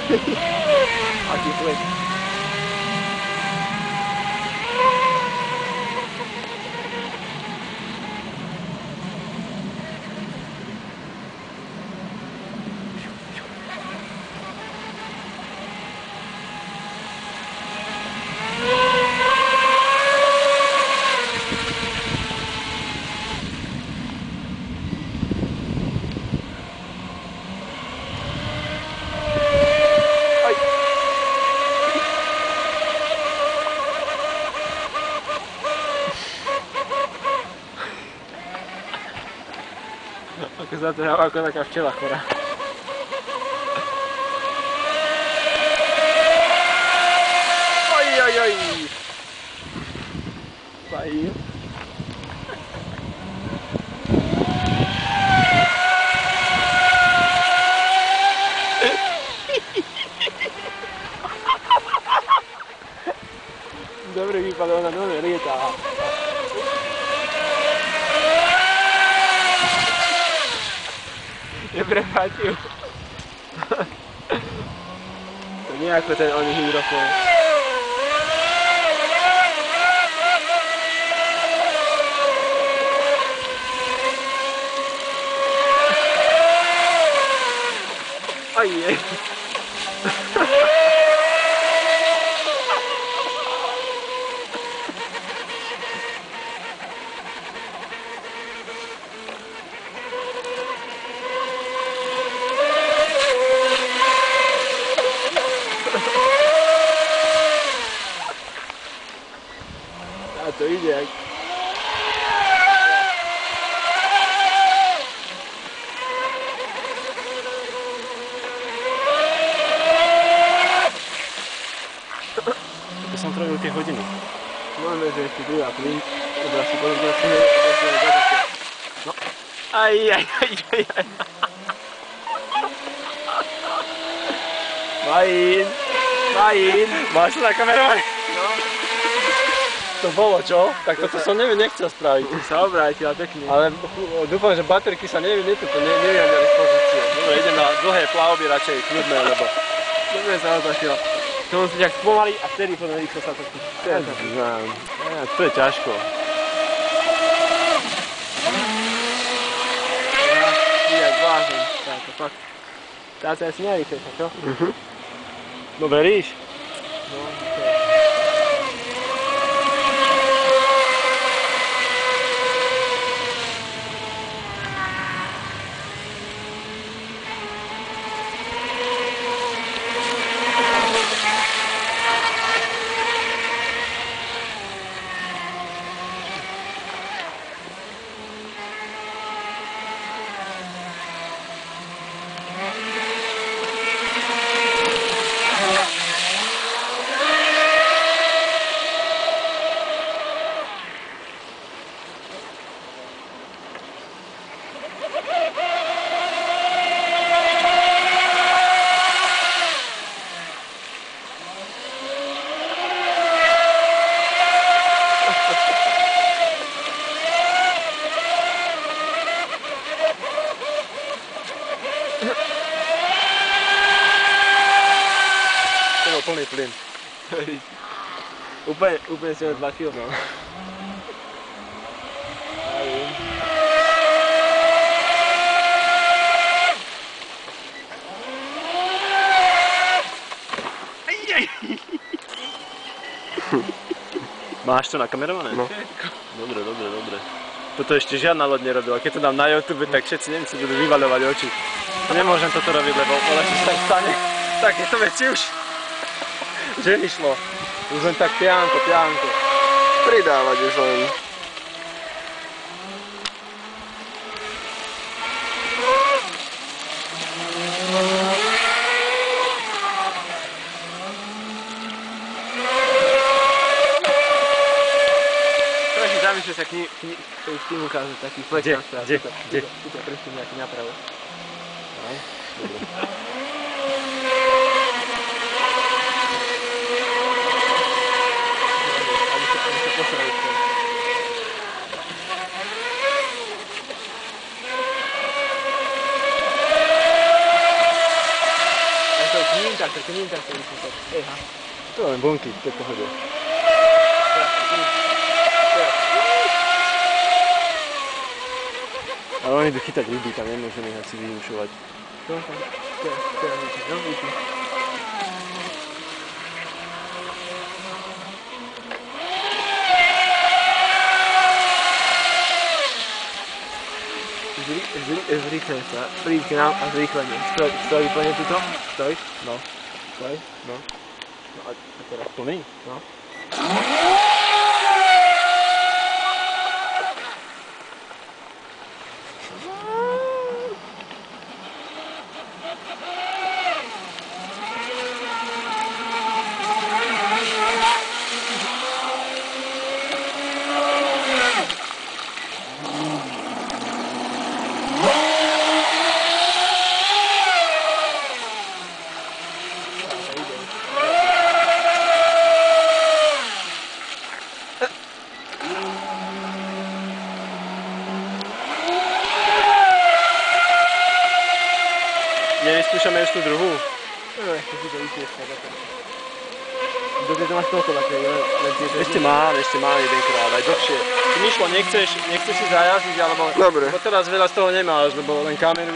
Aký plyn. Ako sa to ako taká včela chorá. Oj. Fajn. Dobre vypadá, ona dobre lietá. Neprepáčil. To nie ako ten oný hydrofón. Aj jej. A to ide jak... To som trávil tie hodiny. Máme, že ešte druhá plyn. Dobrá si pozrieť, no. Aj. Fajn. Máš to nakamerovať? No. To bolo čo? Tak toto som nechcel spraviť. Sa obrátila pekne. Ale dúfam, že baterky sa nevidia z pozície. Dobre, idem na dlhé plavby radšej kľudné, lebo... Dobre sa otočila. To musíš tak spomaliť a vtedy potom rýchlo sa to... To je ťažko. Jak blázen. Tak, fakt. Táto asi nerýchlejšia, čo? Dobre, ríš. No, To bol plný plyn. Úplne si ho tlačil. No. Máš to nakamerované? No. Dobre. Toto ešte žiadna loď nerobila. Keď to dám na YouTube, tak všetci Nemci budú vyvaľovať oči. Nemôžem toto robiť, lebo čo sa stane. Takéto veci už že vyšlo. Už len tak pianko. Pridávať už len. Troši zamýšľaj sa k tým ukázať taký flex. Kde? Tuto presne nejaký napravo. Dobre. to nie tak, to musím to. Eha. To len bunky, to je pohode. Ale oni idú chytať ryby, tam nemôžeme ich asi vyrušovať. To, no, vidíš. Zrýchlenie sa, príď k nám a zrýchlenie. Stoj vyplne tuto, stoj, no, stoj, no. No a teraz Plný? no. Nevyskúšame už tú druhú? No, ešte si to vytieskať. Dobre, to máš toľko také, len tieto... Ešte mám jedenkrát, aj dlhšie. Ty Mišlo, nechceš si zajazdiť, alebo... Dobre. Lebo teraz veľa z toho nemáš, lebo len kameru